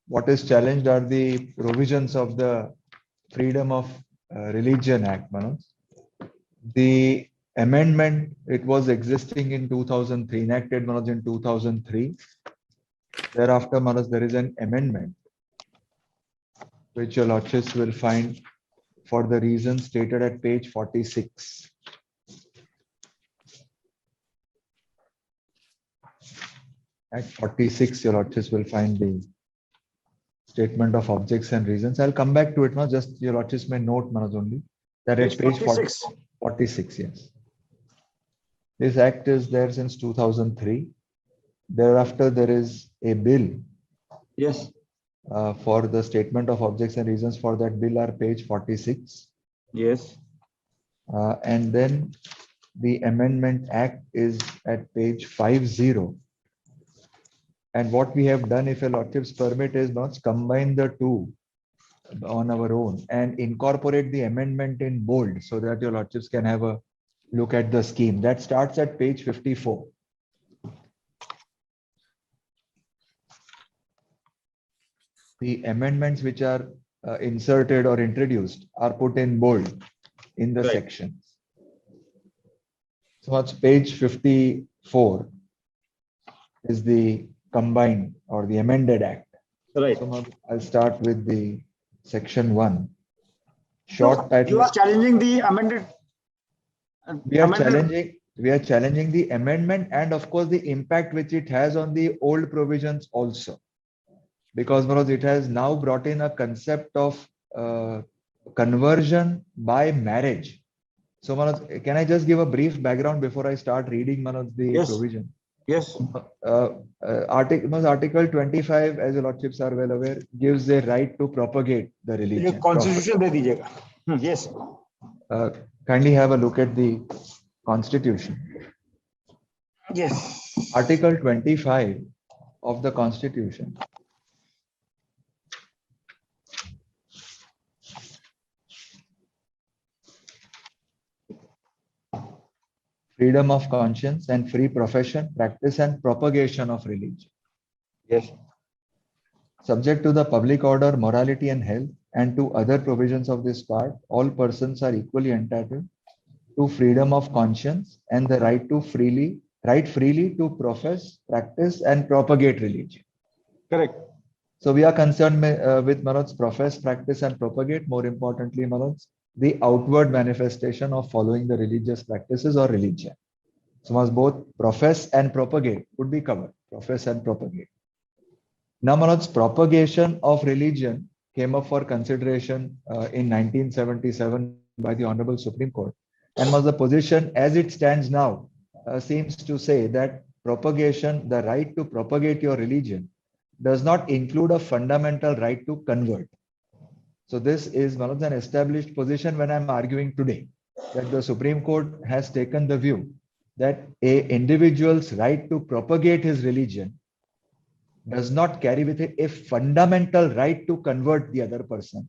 what is challenged are the provisions of the Freedom of Religion Act, Manoj. The amendment, it was existing in 2003, enacted, Manoj, in 2003. Thereafter, Manoj, there is an amendment which your lordships will find for the reasons stated at page 46. At 46, your lordships will find the statement of objects and reasons. I'll come back to it now. Just your lordships may note, Manoj, only that at page 46, yes. This act is there since 2003. Thereafter, there is a bill. Yes. For the statement of objects and reasons for that bill are page 46. Yes. And then the Amendment Act is at page 50. And what we have done, if your lordships permit, is not combine the two on our own and incorporate the amendment in bold so that your lordships can have a look at the scheme. That starts at page 54. The amendments which are inserted or introduced are put in bold in the sections. So it's page 54 is the combined or the amended act. Right. So I'll start with the section 1. Short title. You are challenging the amended. We are challenging the amendment and of course the impact which it has on the old provisions also. Because Manoj, it has now brought in a concept of conversion by marriage. So Manoj, can I just give a brief background before I start reading, Manoj, the provision? Yes. Article 25, as your lordships are well aware, gives a right to propagate the religion. Constitution de dijega. Yes. Kindly have a look at the Constitution. Yes. Article 25 of the Constitution. Freedom of conscience and free profession, practice and propagation of religion. Yes. Subject to the public order, morality and health and to other provisions of this part, all persons are equally entitled to freedom of conscience and the right freely to profess, practice and propagate religion. Correct. So we are concerned with Manoj's profess, practice and propagate. More importantly, Manoj, the outward manifestation of following the religious practices or religion. So must both profess and propagate would be covered. Profess and propagate. Now, Manoj, propagation of religion came up for consideration in 1977 by the Honorable Supreme Court, and was the position as it stands now seems to say that propagation, the right to propagate your religion, does not include a fundamental right to convert. So this is one of an established position when I'm arguing today that the Supreme Court has taken the view that a individual's right to propagate his religion does not carry with it a fundamental right to convert the other person,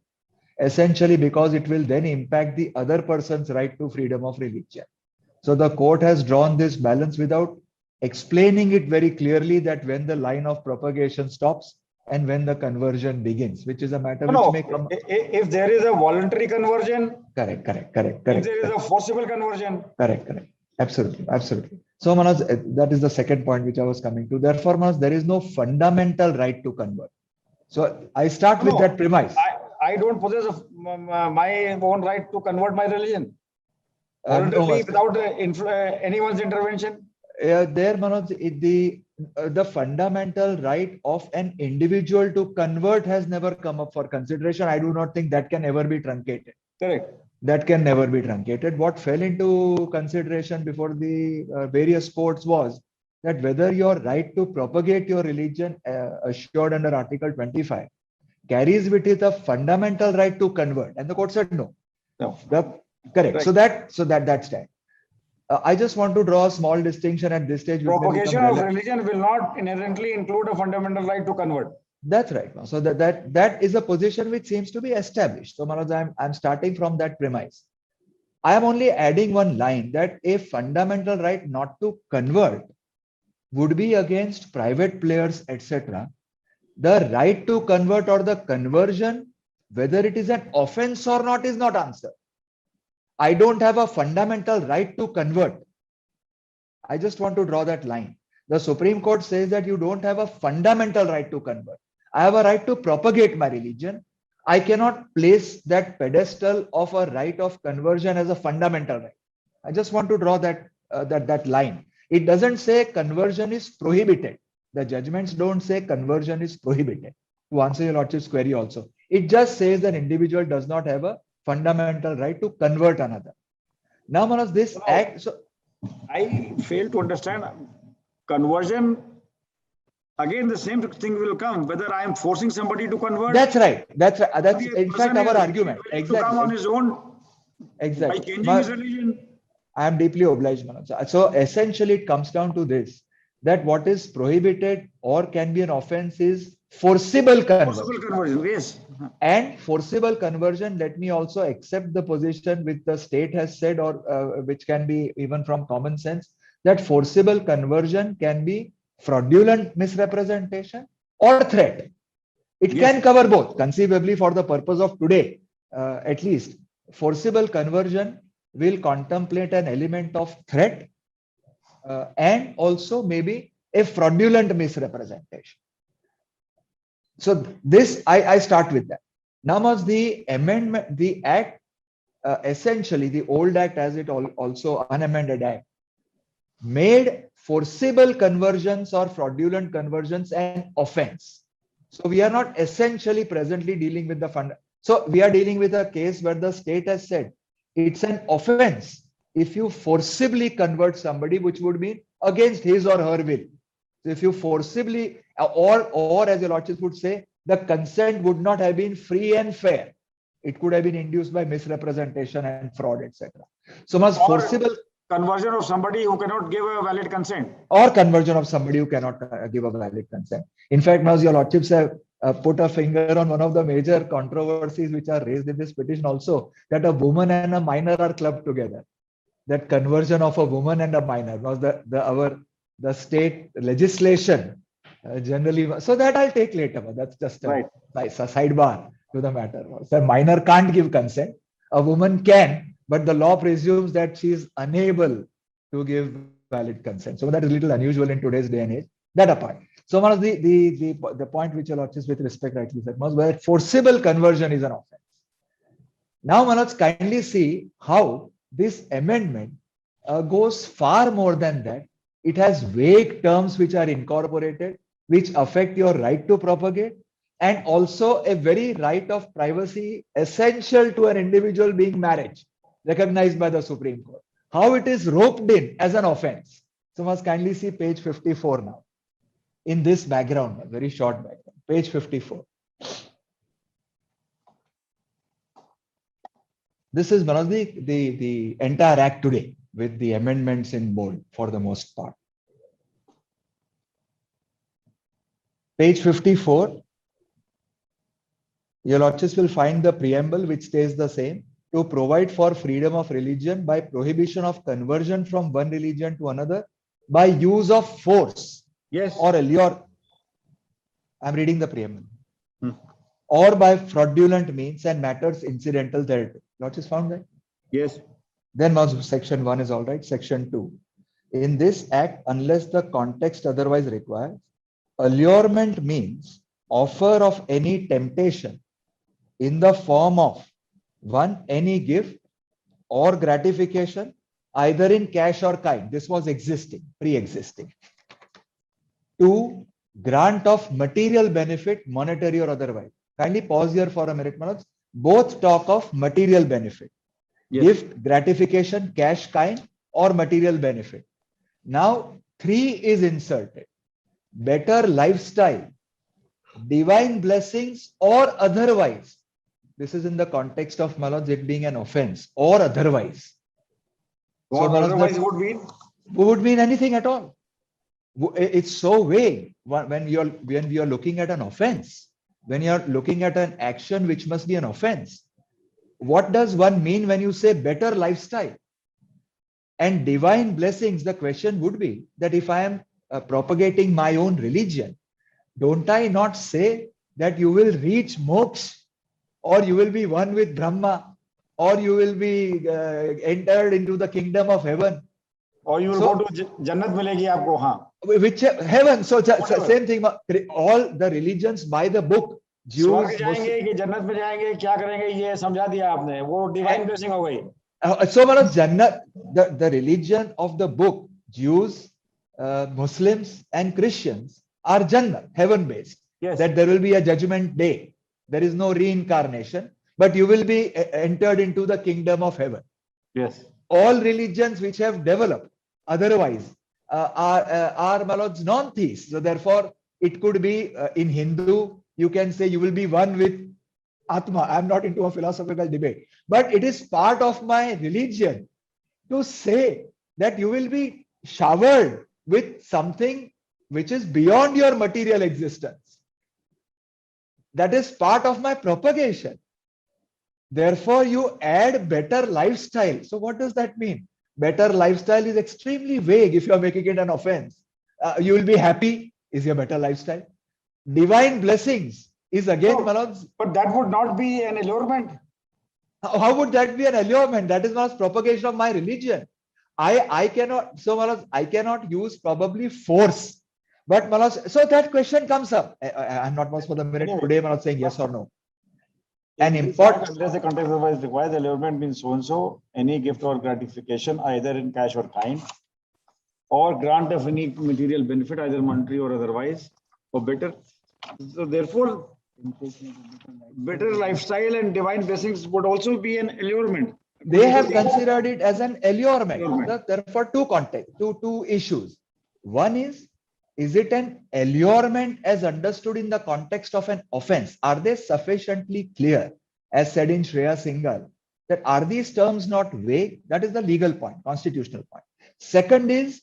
essentially because it will then impact the other person's right to freedom of religion. So the court has drawn this balance without explaining it very clearly that when the line of propagation stops and when the conversion begins, which is a matter which may come. If there is a voluntary conversion. Correct. If there is a forcible conversion. Correct. Absolutely. So Manoj, that is the second point which I was coming to. Therefore, Manoj, there is no fundamental right to convert. So I start with that premise. I don't possess my own right to convert my religion. Voluntarily, without anyone's intervention. There, Manoj, the fundamental right of an individual to convert has never come up for consideration. I do not think that can ever be truncated. Correct. That can never be truncated. What fell into consideration before the various courts was that whether your right to propagate your religion assured under Article 25 carries with it a fundamental right to convert, and the court said no. Correct. So that stands. I just want to draw a small distinction at this stage. Propagation of religion will not inherently include a fundamental right to convert. That's right. So that is a position which seems to be established. So Manoj, I'm starting from that premise. I am only adding one line that a fundamental right not to convert would be against private players, etc., The right to convert or the conversion, whether it is an offense or not, is not answered. I don't have a fundamental right to convert. I just want to draw that line. The Supreme Court says that you don't have a fundamental right to convert. I have a right to propagate my religion. I cannot place that pedestal of a right of conversion as a fundamental right. I just want to draw that line. It doesn't say conversion is prohibited. The judgments don't say conversion is prohibited. To answer your Lordship's query also, it just says that individual does not have a fundamental right to convert another. Now, Manoj, this act. So I fail to understand conversion. Again, the same thing will come whether I am forcing somebody to convert. That's right. That's right. That's in fact our argument. Exactly. To come on his own. Exactly. By changing his religion. I am deeply obliged, Manoj. So essentially, it comes down to this: that what is prohibited or can be an offense is forcible conversion. Forcible conversion, yes. And forcible conversion, let me also accept the position which the state has said, or which can be even from common sense, that forcible conversion can be fraudulent misrepresentation or threat. It can cover both. Conceivably, for the purpose of today, at least, forcible conversion will contemplate an element of threat and also maybe a fraudulent misrepresentation. So this, I start with that. Now, was the amendment, the act, essentially the old act as it also unamended act, made forcible conversions or fraudulent conversions an offense. So we are not essentially presently dealing with the fund. So we are dealing with a case where the state has said it's an offense if you forcibly convert somebody, which would mean against his or her will. So if you forcibly, or as your Lordship would say, the consent would not have been free and fair. It could have been induced by misrepresentation and fraud, etc. So much forcible conversion of somebody who cannot give a valid consent. Or conversion of somebody who cannot give a valid consent. In fact, now your Lordships have put a finger on one of the major controversies which are raised in this petition also, that a woman and a minor are clubbed together. That conversion of a woman and a minor was the state legislation generally. So that I'll take later. That's just a sidebar to the matter. So a minor can't give consent. A woman can, but the law presumes that she is unable to give valid consent. So that is a little unusual in today's day and age. That apart. So one of the point which your Lordship with respect rightly said was where forcible conversion is an offense. Now, Manoj, kindly see how this amendment goes far more than that. It has vague terms which are incorporated, which affect your right to propagate, and also a very right of privacy essential to an individual being married, recognized by the Supreme Court. How it is roped in as an offense. So must kindly see page 54 now. In this background, a very short background, page 54. This is one of the entire act today with the amendments in bold for the most part. Page 54. Your Lordships will find the preamble which stays the same: to provide for freedom of religion by prohibition of conversion from one religion to another by use of force. Yes. Or allure. I'm reading the preamble. Or by fraudulent means and matters incidental thereto. Lordships found that? Yes. Then section 1 is all right. Section 2. In this act, unless the context otherwise requires, allurement means offer of any temptation in the form of one, any gift or gratification, either in cash or kind. This was existing, pre-existing. 2, grant of material benefit, monetary or otherwise. Kindly pause here for a minute, Manoj. Both talk of material benefit. Yes. Gift, gratification, cash, kind, or material benefit. Now, 3 is inserted. Better lifestyle, divine blessings, or otherwise. This is in the context of Manoj, it being an offense, or otherwise. What so otherwise would mean anything at all. It's so vague when we are looking at an offense, when you are looking at an action which must be an offense. What does one mean when you say better lifestyle and divine blessings? The question would be that if I am propagating my own religion, don't I not say that you will reach moksha, or you will be one with Brahma, or you will be entered into the kingdom of heaven? Or you will So- go to Jannat milegi aapko, हाँ. Which heaven? So Whatever. same thing. All the religions by the book, स्वर्ग Jews, जाएंगे कि जन्नत में जाएंगे, क्या करेंगे, ये समझा दिया आपने. वो डिवाइन ब्लेसिंग हो गई. So Manoj, Jannat, the religion of the book, Jews, Muslims, and Christians are Jannat, heaven based. Yes. That there will be a judgment day. There is no reincarnation, but you will be entered into the kingdom of heaven. Yes. All religions which have developed otherwise are Manoj non-theists. So therefore, it could be in Hindu, you can say you will be one with Atma. I'm not into a philosophical debate, but it is part of my religion to say that you will be showered with something which is beyond your material existence. That is part of my propagation. Therefore, you add better lifestyle. So what does that mean? Better lifestyle is extremely vague if you are making it an offense. You will be happy is your better lifestyle. Divine blessings is again, Manoj. But that would not be an allurement. How would that be an allurement? That is not propagation of my religion. I cannot, so Manoj, I cannot use probably force. But Manoj, so that question comes up. I'm not much for the minute today, Manoj, saying yes or no. An important. Unless the context otherwise requires, allurement means so and so, any gift or gratification, either in cash or kind, or grant of any material benefit, either monetary or otherwise, or better. So therefore, better lifestyle and divine blessings would also be an allurement. They have considered it as an allurement. Allurement. Therefore, two issues. One is it an allurement as understood in the context of an offense? Are they sufficiently clear, as said in Shreya Singhal, that are these terms not vague? That is the legal point, constitutional point. Second is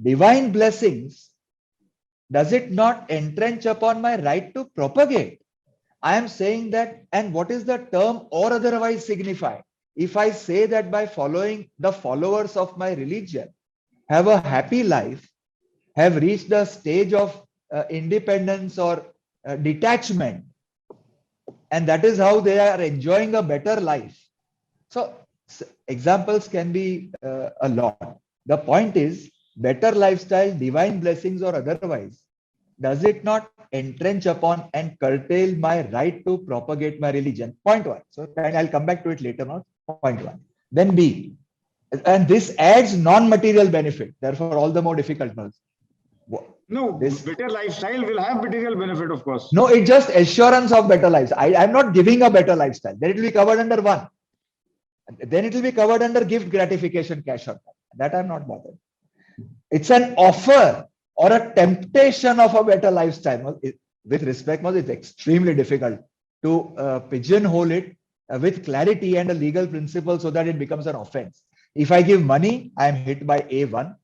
divine blessings. Does it not entrench upon my right to propagate? I am saying that, and what is the term or otherwise signify? If I say that by following the followers of my religion have a happy life, have reached the stage of independence or detachment, and that is how they are enjoying a better life. So examples can be a lot. The point is, better lifestyle, divine blessings or otherwise, does it not entrench upon and curtail my right to propagate my religion? Point one. So I'll come back to it later on. Point one. Then B. And this adds non-material benefit. Therefore, all the more difficult. No, better lifestyle will have material benefit, of course. No, it's just assurance of better lifestyle. I'm not giving a better lifestyle. Then it will be covered under one. Then it will be covered under gift gratification, cash or that I'm not bothered. It's an offer or a temptation of a better lifestyle. With respect, it's extremely difficult to pigeonhole it with clarity and a legal principle so that it becomes an offense. If I give money, I am hit by A1.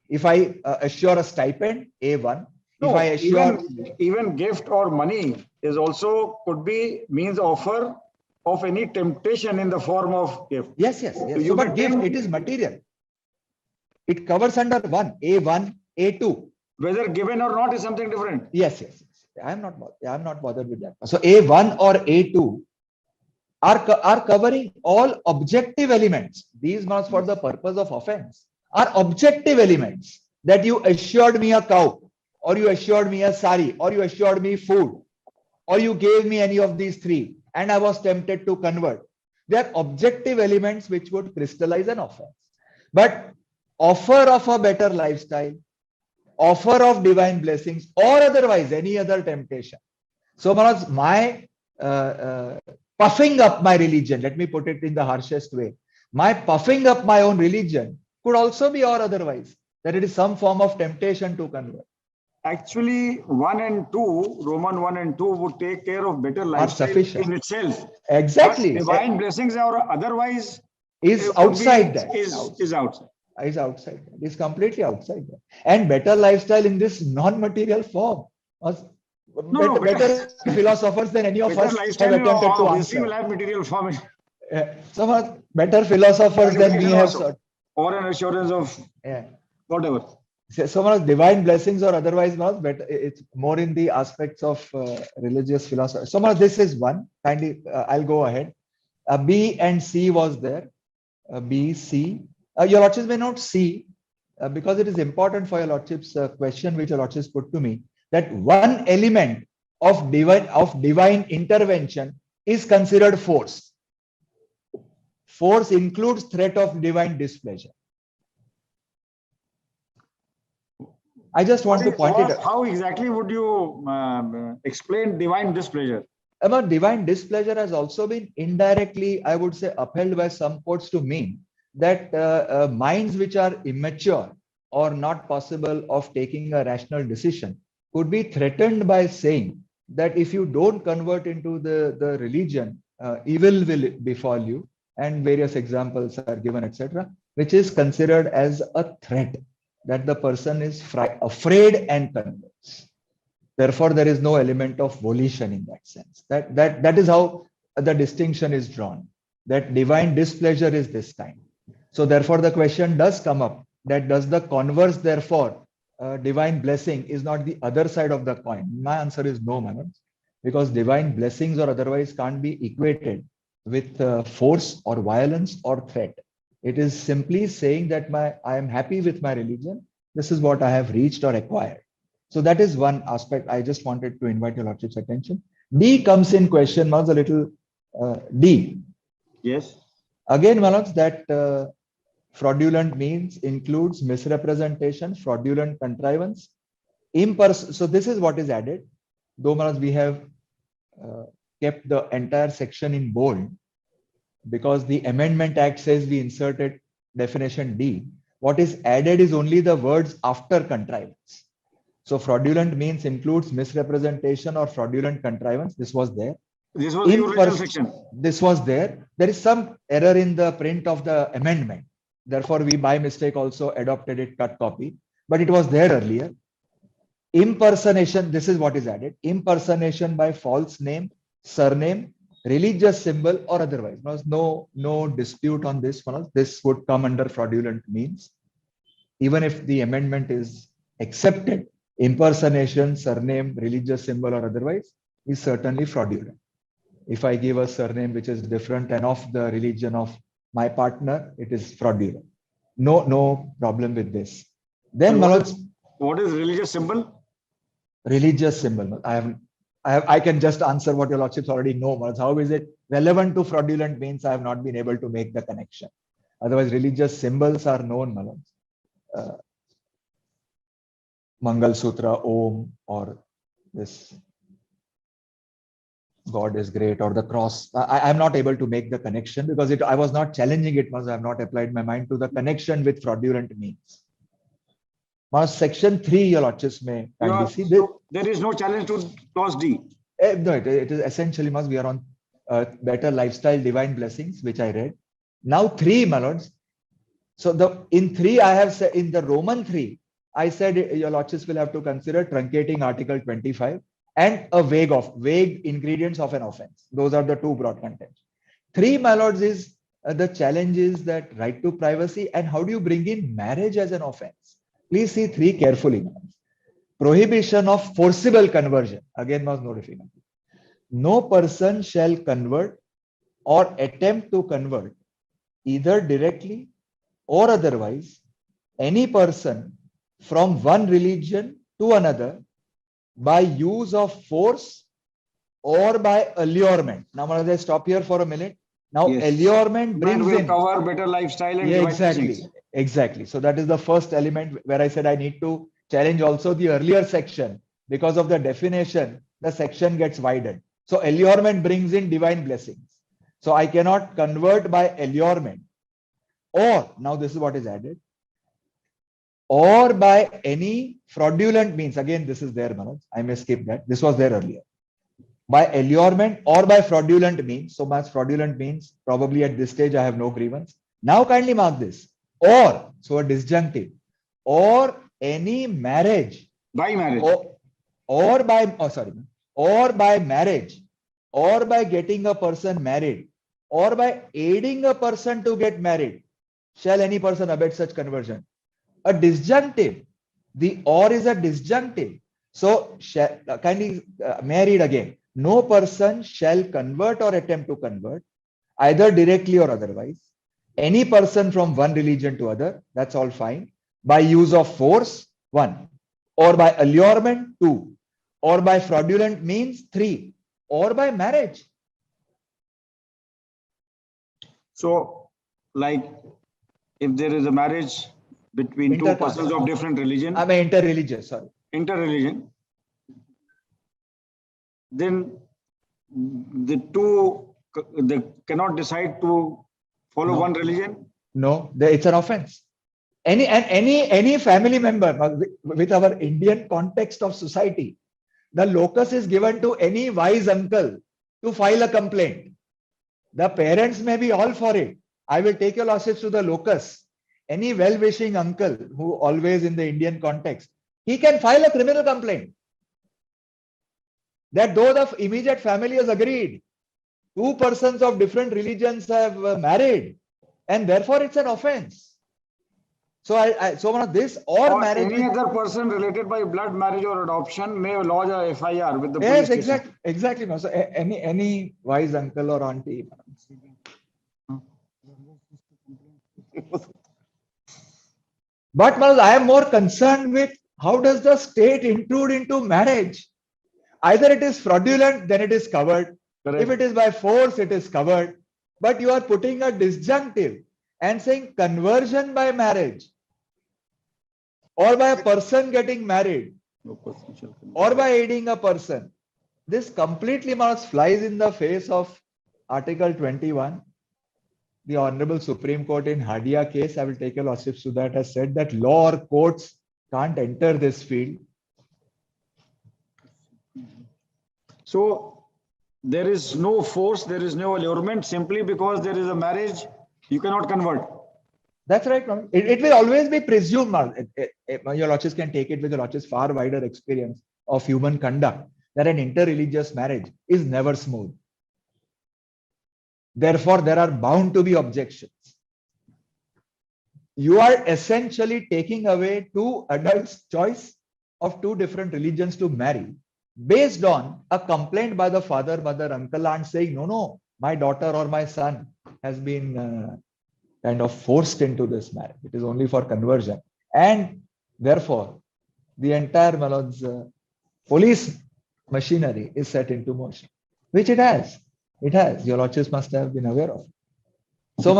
If I assure a stipend, A1. No, if I assure even gift or money is also could be means offer of any temptation in the form of gift. Yes. So, but gift, it is material. It covers under one, A1, A2. Whether given or not is something different. Yes. I'm not bothered with that. So A1 or A2 are covering all objective elements. These not for the purpose of offense, are objective elements that you assured me a cow, or you assured me a sari, or you assured me food, or you gave me any of these three, and I was tempted to convert. They are objective elements which would crystallize an offense. But offer of a better lifestyle, offer of divine blessings, or otherwise any other temptation. So Manoj, my puffing up my religion, let me put it in the harshest way, my puffing up my own religion could also be or otherwise, that it is some form of temptation to convert. Actually, 1 and 2, Roman 1 and 2 would take care of better lifestyle in itself. Exactly. But divine blessings or otherwise is outside that. Is outside. Is outside that. Is completely outside that. And better lifestyle in this non-material form. Better philosophers than any of us have attempted to answer. Will have material form. So much better philosophers than we have. Or an assurance of whatever. So much divine blessings or otherwise, but it's more in the aspects of religious philosophy. So much this is one. Kindly, I'll go ahead. B and C was there. B, C. Your lordships may not see, because it is important for your lordships question which your lordships put to me, that one element of divine intervention is considered force. Force includes threat of divine displeasure. I just want to point it out. How exactly would you explain divine displeasure? About divine displeasure has also been indirectly, I would say, upheld by some courts to mean that minds which are immature or not possible of taking a rational decision could be threatened by saying that if you don't convert into the religion, evil will befall you, and various examples are given, etc., which is considered as a threat that the person is afraid and converts. Therefore, there is no element of volition in that sense. That is how the distinction is drawn, that divine displeasure is this kind. So therefore, the question does come up that does the converse, therefore, divine blessing is not the other side of the coin? My answer is no, Manoj, because divine blessings or otherwise can't be equated with force or violence or threat. It is simply saying that I am happy with my religion. This is what I have reached or acquired. So that is one aspect I just wanted to invite your lordship's attention. D comes in question, Manoj, a little D. Yes. Again, Manoj, that fraudulent means includes misrepresentation, fraudulent contrivance, so this is what is added. Though, Manoj, we have kept the entire section in bold because the Amendment Act says we inserted definition D. What is added is only the words after contrivance. So fraudulent means includes misrepresentation or fraudulent contrivance. This was there. This was the original section. This was there. There is some error in the print of the amendment. Therefore, we by mistake also adopted it cut copy, but it was there earlier. Impersonation, this is what is added. Impersonation by false name, surname, religious symbol or otherwise. No dispute on this one. This would come under fraudulent means. Even if the amendment is accepted, impersonation, surname, religious symbol or otherwise is certainly fraudulent. If I give a surname which is different and of the religion of my partner, it is fraudulent. No problem with this. Then what is religious symbol? Religious symbol. I can just answer what your lordships already know. How is it relevant to fraudulent means? I have not been able to make the connection. Otherwise, religious symbols are known. Mangal Sutra, Om, or this God is great, or the cross. I am not able to make the connection because I was not challenging it. I have not applied my mind to the connection with fraudulent means. Section 3, your lordships may kindly see. There is no challenge to clause D. No, it is essentially, we are on better lifestyle, divine blessings, which I read. Now 3, my lords. So in 3, I have said in the Roman 3, I said your lordships will have to consider truncating Article 25 and a vague ingredients of an offense. Those are the two broad contents. 3, my lords, is the challenge is that right to privacy and how do you bring in marriage as an offense? Please see 3 carefully. Prohibition of forcible conversion. Again, was no difficulty. No person shall convert or attempt to convert either directly or otherwise any person from one religion to another by use of force or by allurement. Now, let's stop here for a minute. Now, yes. Allurement brings in cover better lifestyle and exactly. So that is the first element where I said I need to challenge also the earlier section because of the definition. The section gets widened. So allurement brings in divine blessings. So I cannot convert by allurement, or now this is what is added, or by any fraudulent means. Again, this is there, Manoj. I may skip that. This was there earlier. By allurement or by fraudulent means. So much fraudulent means probably at this stage I have no grievance. Now kindly mark this. Or, so a disjunctive, or any marriage. By marriage. Or by marriage, or by getting a person married, or by aiding a person to get married, shall any person abet such conversion. A disjunctive The or is a disjunctive. So kindly may I read again? No person shall convert or attempt to convert, either directly or otherwise, any person from one religion to other, that's all fine, by use of force, one, or by allurement, two, or by fraudulent means, three, or by marriage. So, like, if there is a marriage between two Intercaste. persons of different religion, I mean interreligious, sorry. interreligion, then the two they cannot decide to follow No. one religion. No, it's an offense. Any family member with our Indian context of society, the locus is given to any wise uncle to file a complaint. The parents may be all for it. I will take your losses to the locus. Any well-wishing uncle who always in the Indian context, he can file a criminal complaint. That though the immediate family has agreed, two persons of different religions have married, and therefore it's an offense. So this or marriage. Any other person related by blood, marriage, or adoption may lodge a FIR with the Yes, police exactly. So any wise uncle or auntie. But I am more concerned with how does the state intrude into marriage? Either it is fraudulent, then it is covered. Correct. If it is by force, it is covered. But you are putting a disjunctive and saying conversion by marriage, or by a person getting married, or by aiding a person. This completely flies in the face of Article 21. The Honorable Supreme Court in Hadia case, I will take a lordship to that, has said that law or courts can't enter this field. So there is no force, there is no allurement. Simply because there is a marriage, you cannot convert. That's right. It will always be presumed. Your lordships can take it with your lordships far wider experience of human conduct, that an interreligious marriage is never smooth. Therefore, there are bound to be objections. You are essentially taking away two adults' choice of two different religions to marry based on a complaint by the father, mother, uncle, aunt saying, no, my daughter or my son has been kind of forced into this marriage. It is only for conversion. And therefore, the entire police machinery is set into motion, which it has. It has. Your lordships must have been aware of. So,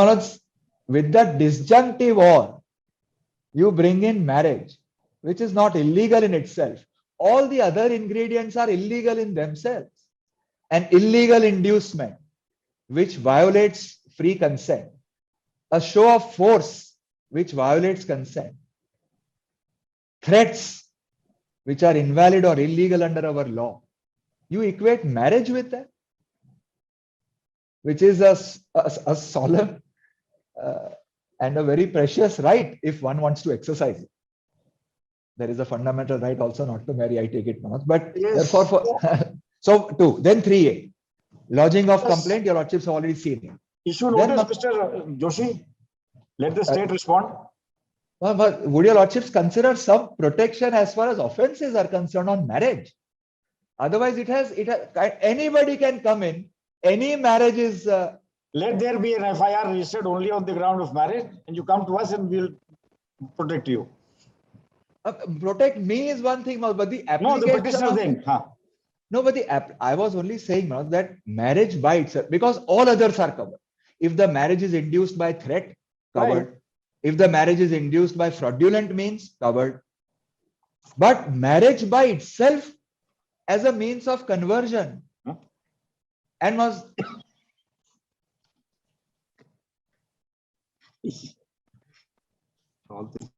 with that disjunctive or, you bring in marriage, which is not illegal in itself. All the other ingredients are illegal in themselves. An illegal inducement, which violates free consent. A show of force, which violates consent. Threats, which are invalid or illegal under our law. You equate marriage with that, which is a solemn and a very precious right if one wants to exercise it. There is a fundamental right also not to marry, I take it, Manoj. But yes. Therefore, so 2, then 3A. Lodging of complaint, your lordships have already seen it. Issue notice, Mr. Joshi. Let the state respond. But would your lordships consider some protection as far as offences are concerned on marriage? Otherwise, it has anybody can come in. Any marriage is. Let there be an FIR registered only on the ground of marriage, and you come to us and we'll protect you. Protect me is one thing, but the application. No, the petitioner then. Huh. No, but I was only saying that marriage by itself, because all others are covered. If the marriage is induced by threat, covered. Right. If the marriage is induced by fraudulent means, covered. But marriage by itself as a means of conversion, and was all this.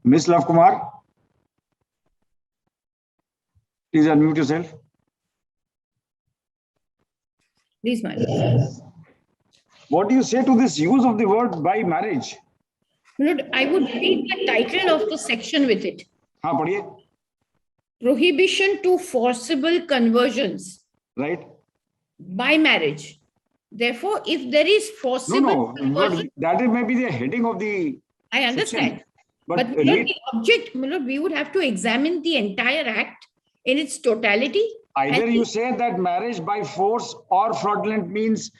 Miss Love Kumar, please unmute yourself. Please, my lord. What do you say to this use of the word by marriage? My lord, I would read the title of the section with it. हाँ पढ़िए. Prohibition to forcible conversions Right? by marriage. Therefore, if there is forcible conversion, that may be the heading of the I understand. section. But my lord, the object, my lord, we would have to examine the entire act in its totality. Either you say that marriage by force or fraudulent means,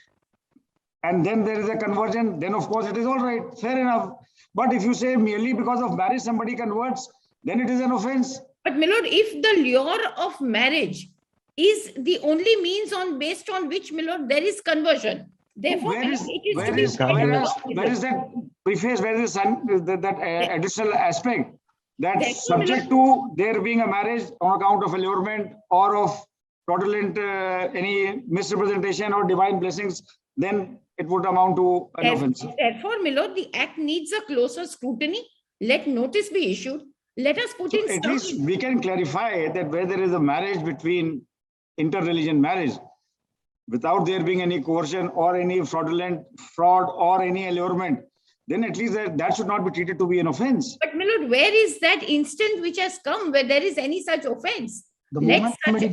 and then there is a conversion, then of course it is all right, fair enough. But if you say merely because of marriage somebody converts, then it is an offense. But my lord, if the lure of marriage is the only means based on which, my lord, there is conversion. Therefore, Where is that preface, where is that additional aspect that subject to there being a marriage on account of allurement or of fraudulent any misrepresentation or divine blessings, then it would amount to an offense. Therefore, my lord, the act needs a closer scrutiny. Let notice be issued. Let us put in. At least we can clarify that where there is a marriage between inter-religion marriage, without there being any coercion or any fraud or any allurement, then at least that should not be treated to be an offense. But my lord, where is that instant which has come where there is any such offense? The moment somebody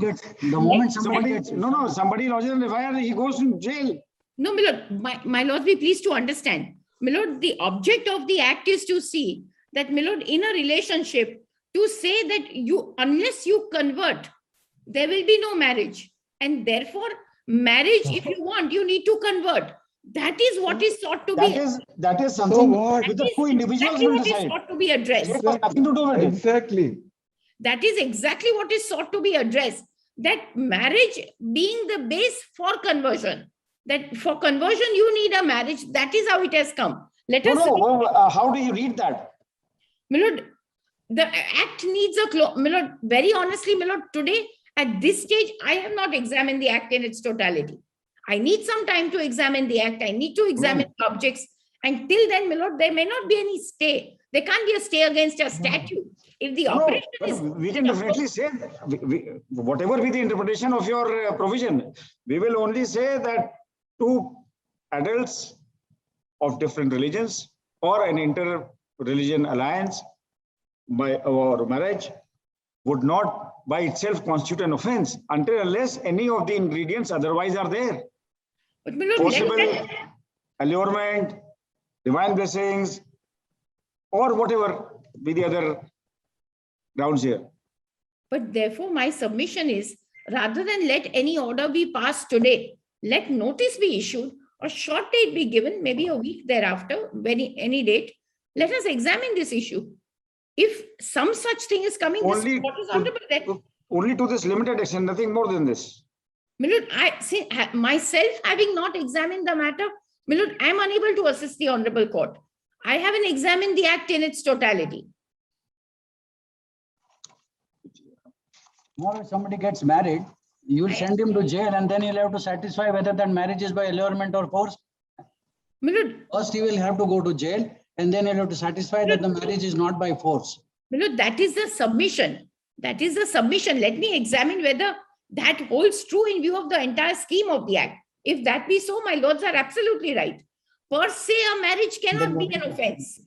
gets, somebody lodges an FIR, he goes to jail. No, my lord, my lord, be pleased to understand. My lord, the object of the act is to see that, my lord, in a relationship, to say that unless you convert, there will be no marriage. And therefore, marriage, if you want, you need to convert. That is what is sought to be. That is something with the two individuals will decide. Sought to be addressed. It has nothing to do with it. Exactly. That is exactly what is sought to be addressed. That marriage being the base for conversion. That for conversion, you need a marriage. That is how it has come. Let us. How do you read that? My lord, the act needs my lord, very honestly, my lord, today, at this stage, I have not examined the act in its totality. I need some time to examine the act. I need to examine the objects. And till then, my lord, there may not be any stay. There can't be a stay against a statute. If the operation is... We can definitely say, whatever be the interpretation of your provision, we will only say that two adults of different religions or an inter-religion alliance or marriage would not by itself constitute an offense until unless any of the ingredients otherwise are there. But my lord, possible allurement, divine blessings, or whatever be the other grounds here. But therefore, my submission is, rather than let any order be passed today, let notice be issued, a short date be given, maybe a week thereafter, any date. Let us examine this issue. If some such thing is coming, only to this limited extent, nothing more than this. Milord, I say myself, having not examined the matter, Milord, I am unable to assist the Honorable Court. I haven't examined the act in its totality. Now, if somebody gets married, you will send him to jail and then he'll have to satisfy whether that marriage is by allurement or force. Milord, first, he will have to go to jail and then he'll have to satisfy that the marriage is not by force. Milord, that is the submission. That is the submission. Let me examine whether that holds true in view of the entire scheme of the act. If that be so, my lords are absolutely right. Per se, a marriage cannot be an offense.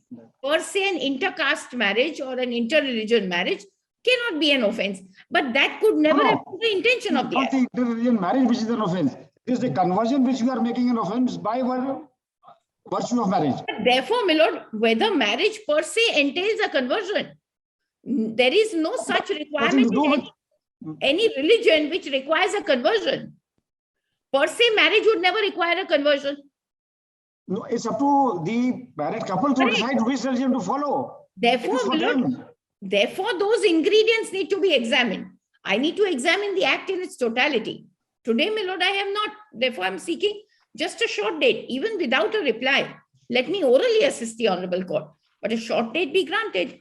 Per se, an intercaste marriage or an inter-religion marriage cannot be an offense. But that could never have been the intention of the act. Not the inter-religion marriage which is an offense. It is the conversion which you are making an offense by virtue of marriage. Therefore, my lord, whether marriage per se entails a conversion, there is no such requirement in any religion which requires a conversion. Per se, marriage would never require a conversion. No, it's up to the married couple to decide which religion to follow. Therefore, therefore, those ingredients need to be examined. I need to examine the act in its totality. Today, my lord, I am not. Therefore, I'm seeking just a short date, even without a reply. Let me orally assist the Honorable Court, but a short date be granted.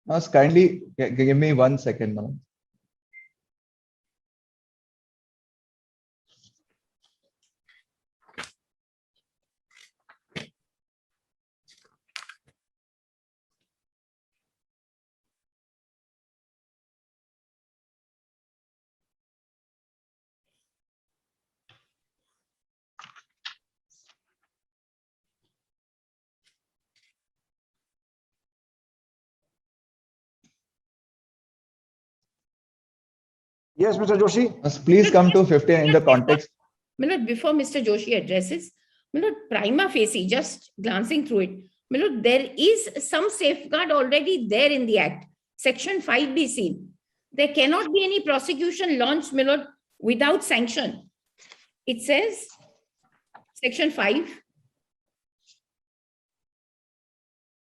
Now, kindly give me 1 second, Manoj. Yes, Mr. Joshi. Please come to 15 in the context. Milord, before Mr. Joshi addresses, Milord, prima facie, just glancing through it, Milord, there is some safeguard already there in the Act. Section 5B seen. There cannot be any prosecution launched, Milord, without sanction. It says, Section 5.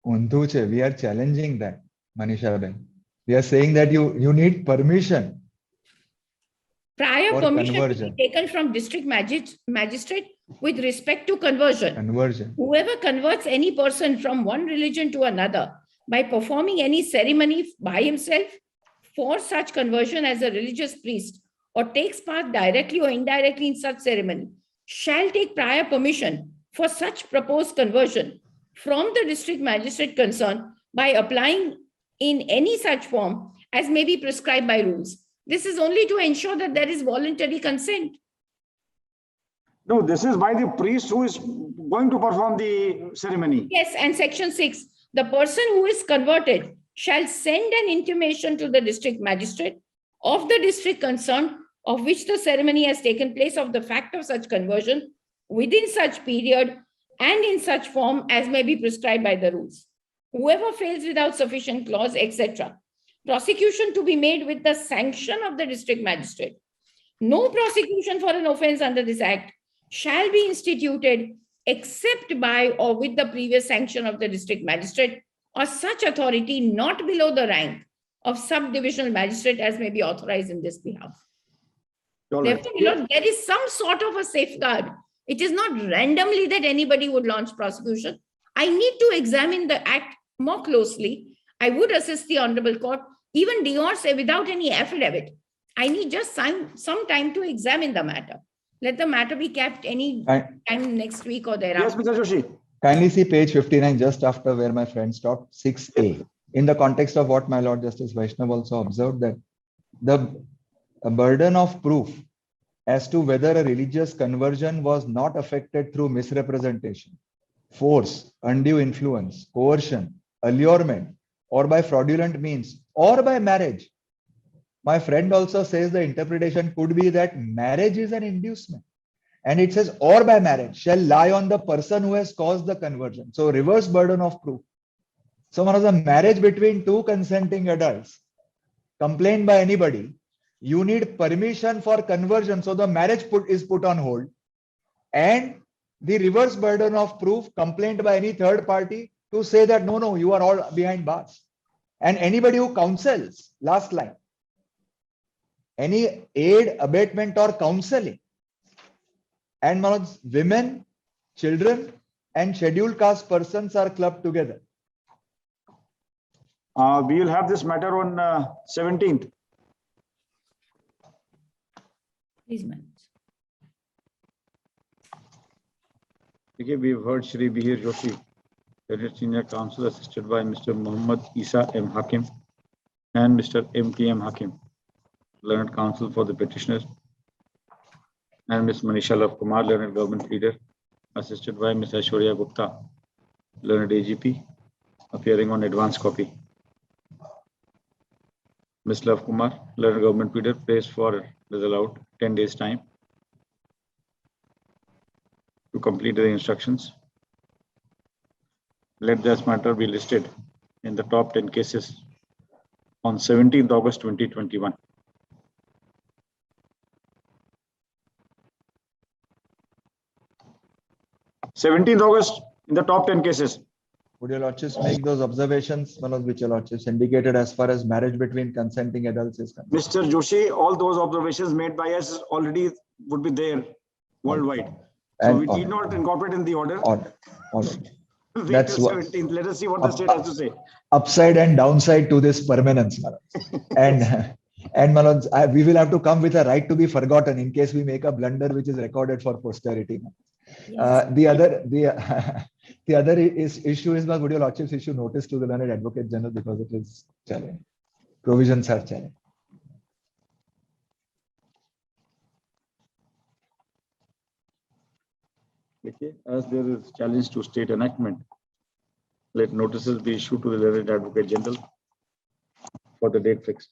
Undhuche, we are challenging that, Manisha Ben. We are saying that you need permission. Prior For permission to conversion. be taken from district magistrate with respect to conversion. Conversion. Whoever converts any person from one religion to another by performing any ceremony by himself for such conversion as a religious priest or takes part directly or indirectly in such ceremony shall take prior permission for such proposed conversion from the district magistrate concerned by applying in any such form as may be prescribed by rules. This is only to ensure that there is voluntary consent. No, this is by the priest who is going to perform the ceremony. Yes, and section 6, the person who is converted shall send an intimation to the district magistrate of the district concerned of which the ceremony has taken place of the fact of such conversion within such period and in such form as may be prescribed by the rules. Whoever fails without sufficient clause, etc. Prosecution to be made with the sanction of the district magistrate. No prosecution for an offense under this Act shall be instituted except by or with the previous sanction of the district magistrate or such authority not below the rank of subdivisional magistrate as may be authorized in this behalf. All right. Therefore, Milord, there is some sort of a safeguard. It is not randomly that anybody would launch prosecution. I need to examine the Act more closely. I would assist the Honorable Court, even Dior say without any affidavit. I need just some time to examine the matter. Let the matter be kept any time next week or thereafter. Yes, Mr. Joshi. Kindly see page 59, just after where my friend stopped, 6A. In the context of what my Lord Justice Vaishnav also observed, that the burden of proof as to whether a religious conversion was not affected through misrepresentation, force, undue influence, coercion, allurement, or by fraudulent means, or by marriage. My friend also says the interpretation could be that marriage is an inducement. And it says, or by marriage, shall lie on the person who has caused the conversion. So reverse burden of proof. So one of the marriage between two consenting adults, complained by anybody, you need permission for conversion. So the marriage is put on hold. And the reverse burden of proof, complained by any third party, to say that, no, you are all behind bars. And anybody who counsels, last line, any aid, abatement or counseling, and women, children and scheduled caste persons are clubbed together. We will have this matter on 17th. Please, ma'am. Okay, we've heard Shri Bihir Joshi, Senior Counsel, assisted by Mr. Muhammad Isa M. Hakim and Mr. M.T.M. Hakim, Learned Counsel for the petitioners, and Ms. Manisha Love Kumar, Learned Government Leader, assisted by Ms. Aishwarya Gupta, Learned AGP, appearing on advance copy. Ms. Love Kumar, Learned Government Leader, prays for is allowed 10 days time to complete the instructions. Let this matter be listed in the top 10 cases on 17th August 2021. August in the top 10 cases. Would your lordships make those observations, Manoj, which your lordships indicated as far as marriage between consenting adults is concerned? Mr. Joshi, all those observations made by us already would be there worldwide. So we need not incorporate in the order. All right. Wait That's till what- 17th. Let us see what the state has to say. Upside and downside to this permanence, Manoj. And Manoj, we will have to come with a right to be forgotten in case we make a blunder which is recorded for posterity. Yes. The other issue is, would your lordships issue notice to the learned advocate general because it is challenge. Provisions are challenge. Okay. As there is challenge to state enactment, let notices be issued to the learned advocate general for the date fixed.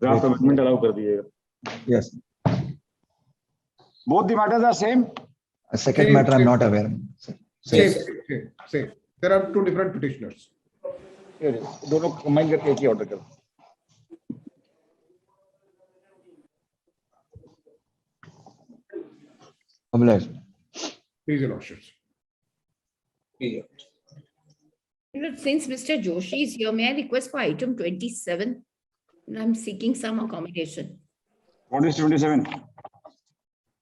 Draft amendment allow kar diyega. Yes. Both the matters are same. A second Same, matter, I'm same. not aware. Same. There are two different petitioners. दोनों combine करके एक ही order करो. Kamlesh. Please, your lordships. Since Mr. Joshi is here, may I request for item 27? I'm seeking some accommodation. What is 27?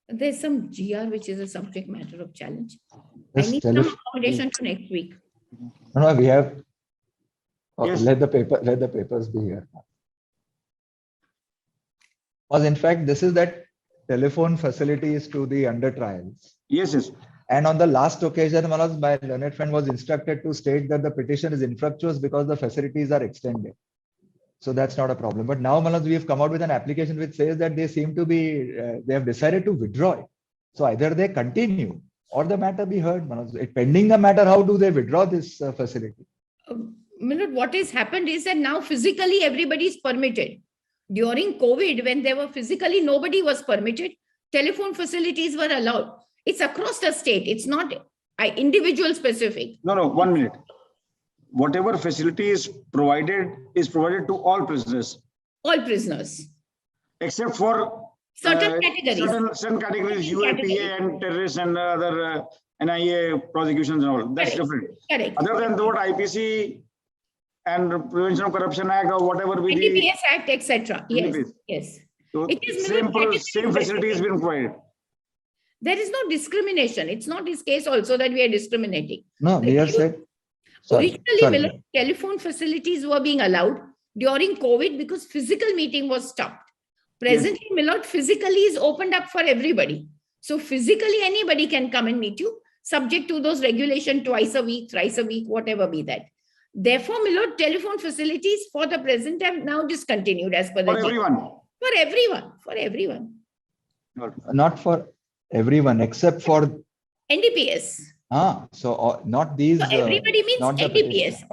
There's some GR which is a subject matter of challenge. I Just need tell some us- accommodation to next week. No, we have. Yes. Let the papers be here. Because in fact, this is that telephone facilities to the under trials. Yes, yes. And on the last occasion, Manoj, my learned friend was instructed to state that the petition is infructuous because the facilities are extended. So that's not a problem. But now, Manoj, we have come out with an application which says that they seem to be, they have decided to withdraw it. So either they continue or the matter be heard, Manoj. Pending the matter, how do they withdraw this facility? Milord, what has happened is that now physically everybody is permitted. During COVID, when there were physically nobody was permitted, telephone facilities were allowed. It's across the state. It's not individual specific. No, 1 minute. Whatever facility is provided to all prisoners, All prisoners, except for certain categories. certain categories, Certain UAPA categories. and terrorists and other NIA prosecutions and all. That's Correct. different. Correct. Other than that, IPC and Prevention of Corruption Act or whatever be the NDPS Act, etc. Yes, NDPS. yes. so It is same not category same facility has been provided. There is no discrimination. It's not his case also that we are discriminating. No, we have said. Sorry, Originally, sorry. telephone facilities were being allowed during COVID because physical meeting was stopped. Presently, Milord, physically is opened up for everybody. So physically, anybody can come and meet you, subject to those regulations twice a week, thrice a week, whatever be that. Therefore, Milord, telephone facilities for the present have now discontinued as per the For everyone. For everyone, for everyone. Not for everyone except for NDPS. so not these. So everybody means not the NDPS.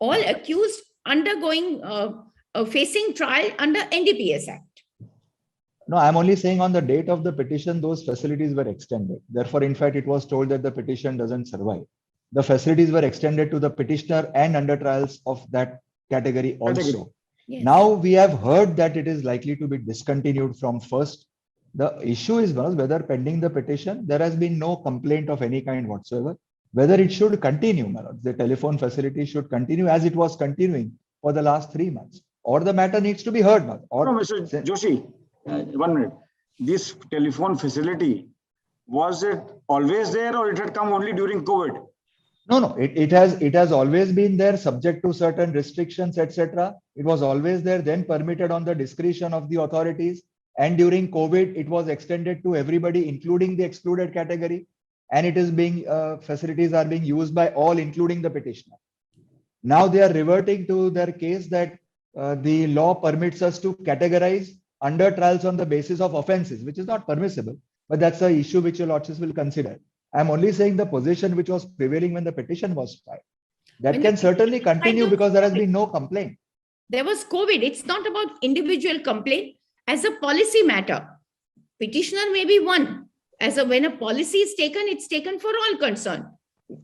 All accused undergoing facing trial under NDPS Act. No, I'm only saying on the date of the petition, those facilities were extended. Therefore, in fact, it was told that the petition doesn't survive. The facilities were extended to the petitioner and under trials of that category also. Yes. Now we have heard that it is likely to be discontinued from first. The issue is whether pending the petition, there has been no complaint of any kind whatsoever, whether it should continue, Manoj. The telephone facility should continue as it was continuing for the last 3 months, or the matter needs to be heard, Manoj. Or No, Mr. Joshi, 1 minute. This telephone facility, was it always there or it had come only during COVID? No, it has always been there, subject to certain restrictions, etc. It was always there, then permitted on the discretion of the authorities. And during COVID, it was extended to everybody, including the excluded category. And it is being facilities are being used by all, including the petitioner. Now they are reverting to their case that the law permits us to categorize under trials on the basis of offenses, which is not permissible. But that's the issue which your lordships will consider. I'm only saying the position which was prevailing when the petition was filed. That When can the certainly petition was continue filed, because there has been no complaint. There was COVID. It's not about individual complaint. As a policy matter, petitioner may be one. When a policy is taken, it's taken for all concerned.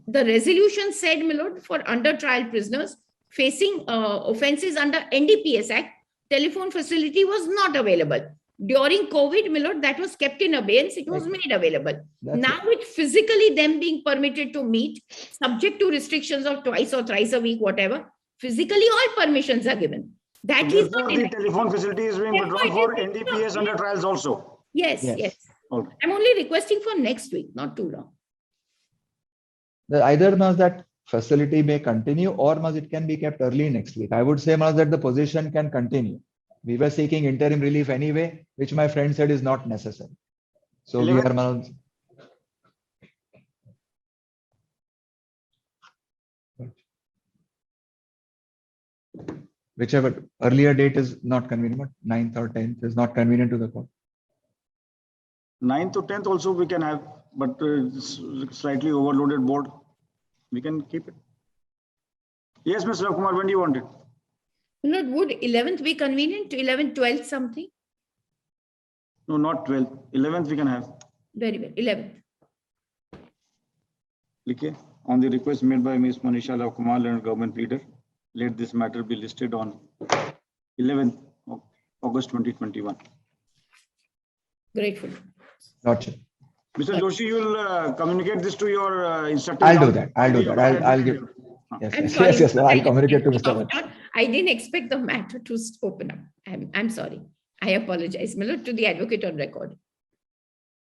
The resolution said, Milord, for under trial prisoners facing offenses under NDPS Act, telephone facility was not available. During COVID, Milord, that was kept in abeyance. It was made available. That's Now with physically them being permitted to meet, subject to restrictions of twice or thrice a week, whatever, physically all permissions are given. That is Therefore, not the in. telephone facility is being Therefore, withdrawn for it is NDPS withdrawn. under trials also. Yes, Yes. yes. Okay. I'm only requesting for next week, not too long. Either must that facility may continue or must it can be kept early next week. I would say must that the position can continue. We were seeking interim relief anyway, which my friend said is not necessary. So we are 11th. whichever earlier date is not convenient, but 9th or 10th is not convenient to the court. 9th to 10th also we can have, but it's slightly overloaded board. We can keep it. Yes, Mr. Kumar, when do you want it? Lord, would 11th be convenient to 11th, 12th something? No, not 12th. 11th we can have. Very well, 11th. Okay. On the request made by Ms. Manisha Lal Kumar and government leader, let this matter be listed on 11th of August 2021. Grateful. Gotcha. Mr. Joshi, you will communicate this to your instructor. I'll do that. I'll give. Yes, I'm yes, sorry. yes, I'll communicate to Mr. Bhatt. I didn't expect the matter to open up. I'm sorry. I apologize, my lord, to the advocate on record.